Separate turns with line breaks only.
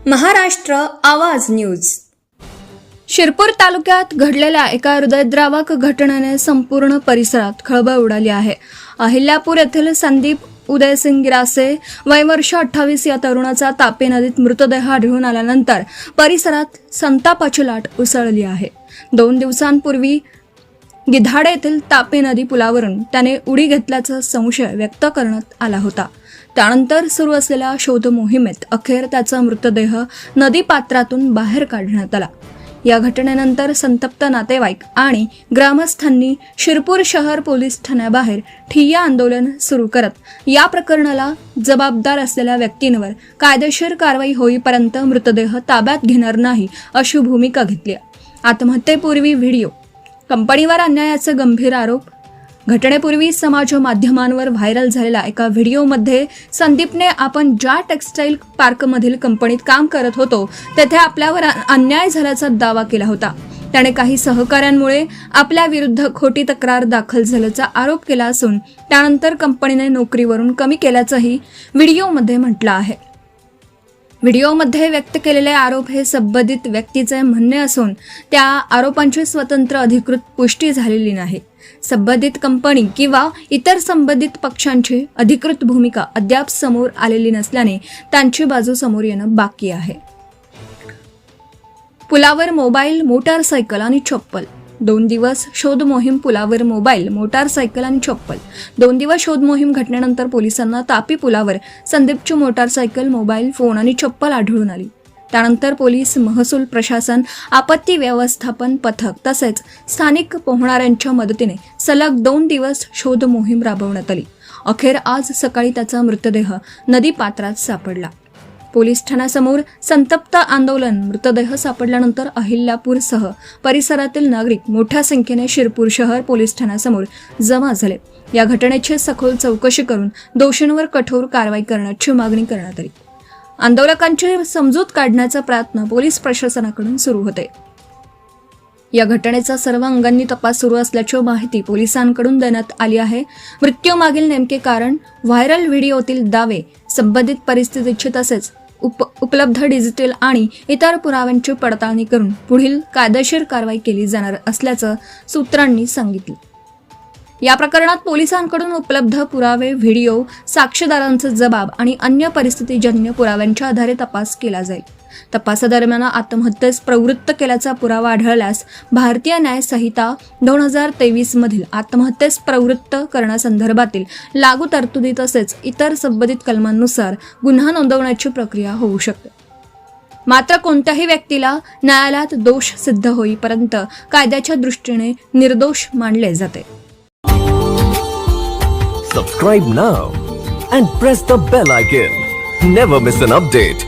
महाराष्ट्र आवाज न्यूज.
शिरपूर तालुक्यात घडलेल्या एका हृदयद्रावक घटनेने संपूर्ण परिसरात खळबळ उडाली आहे. अहिल्यापूर येथील संदीप उदयसिंग गिरासे वय वर्ष 28 या तरुणाचा तापी नदीत मृतदेह आढळून आल्यानंतर परिसरात संतापाची लाट उसळली आहे. 2 दिवसांपूर्वी गिधाडे येथील तापी नदी पुलावरून त्याने उडी घेतल्याचा संशय व्यक्त करण्यात आला होता. त्यानंतर सुरू असलेल्या शोध मोहिमेत अखेर त्याचा मृतदेह नदीपात्रातून बाहेर काढण्यात आला. या घटनेनंतर संतप्त नातेवाईक आणि ग्रामस्थांनी शिरपूर शहर पोलीस ठाण्याबाहेर ठिय्या आंदोलन सुरू करत या प्रकरणाला जबाबदार असलेल्या व्यक्तींवर कायदेशीर कारवाई होईपर्यंत मृतदेह ताब्यात घेणार नाही अशी भूमिका घेतली. आत्महत्येपूर्वी व्हिडिओ कंपनीवर अन्यायाचे गंभीर आरोप. घटनेपूर्वी समाज माध्यमांवर व्हायरल झालेल्या एका व्हिडिओमध्ये संदीपने आपण ज्या टेक्सटाईल पार्कमधील कंपनीत काम करत होतो तेथे आपल्यावर अन्याय झाल्याचा दावा केला होता. त्याने काही सहकाऱ्यांमुळे आपल्या विरुद्ध खोटी तक्रार दाखल झाल्याचा आरोप केला असून त्यानंतर कंपनीने नोकरीवरून कमी केल्याचंही व्हिडिओमध्ये म्हटलं आहे. व्हिडिओमध्ये व्यक्त केलेले आरोप हे संबंधित व्यक्तीचे म्हणणे असून त्या आरोपांची स्वतंत्र अधिकृत पुष्टी झालेली नाही. संबंधित कंपनी किंवा इतर संबंधित पक्षांची अधिकृत भूमिका अद्याप समोर आलेली नसल्याने त्यांची बाजू समोर येणं बाकी आहे. पुलावर मोबाईल, मोटारसायकल आणि चप्पल. 2 दिवस शोध मोहीम. पुलावर मोबाईल, मोटारसायकल आणि चप्पल. 2 दिवस शोध मोहीम घटनेनंतर पोलिसांना तापी पुलावर संदीपची मोटारसायकल, मोबाईल फोन आणि चप्पल आढळून आली. त्यानंतर पोलीस, महसूल प्रशासन, आपत्ती व्यवस्थापन पथक तसेच स्थानिक पोहणाऱ्यांच्या मदतीने सलग 2 दिवस शोध मोहीम राबवण्यात आली. अखेर आज सकाळी त्याचा मृतदेह नदीपात्रात सापडला. पोलीस ठाण्यासमोर संतप्त आंदोलन. मृतदेह सापडल्यानंतर अहिल्यापूरसह परिसरातील नागरिक मोठ्या संख्येने शिरपूर शहर पोलीस ठाण्यासमोर जमा झाले. या घटनेची सखोल चौकशी करून दोषींवर कठोर कारवाई करण्याची मागणी करण्यात आली. आंदोलकांची समजूत काढण्याचा प्रयत्न पोलीस प्रशासनाकडून सुरू होते. या घटनेचा सर्व अंगांनी तपास सुरू असल्याची माहिती पोलिसांकडून देण्यात आली आहे. मृत्यूमागील नेमके कारण, व्हायरल व्हिडिओतील दावे, संबंधित परिस्थितीची तसेच उपलब्ध डिजिटल आणि इतर पुराव्यांची पडताळणी करून पुढील कायदेशीर कारवाई केली जाणार असल्याचं सूत्रांनी सांगितलं. या प्रकरणात पोलिसांकडून उपलब्ध पुरावे, व्हिडिओ, साक्षीदारांचे जबाब आणि अन्य परिस्थितीजन्य पुराव्यांच्या आधारे तपास केला जाईल. तपासादरम्यान आत्महत्येस प्रवृत्त केल्याचा पुरावा आढळल्यास भारतीय न्याय संहिता 2023 मधील आत्महत्येस प्रवृत्त करण्यासंदर्भातील लागू तरतुदी तसेच इतर संबंधित कलमांनुसार गुन्हा नोंदवण्याची प्रक्रिया होऊ शकते. मात्र कोणत्याही व्यक्तीला न्यायालयात दोष सिद्ध होईपर्यंत कायद्याच्या दृष्टीने निर्दोष मानले जाते.
Subscribe now and press the bell icon. Never miss an update.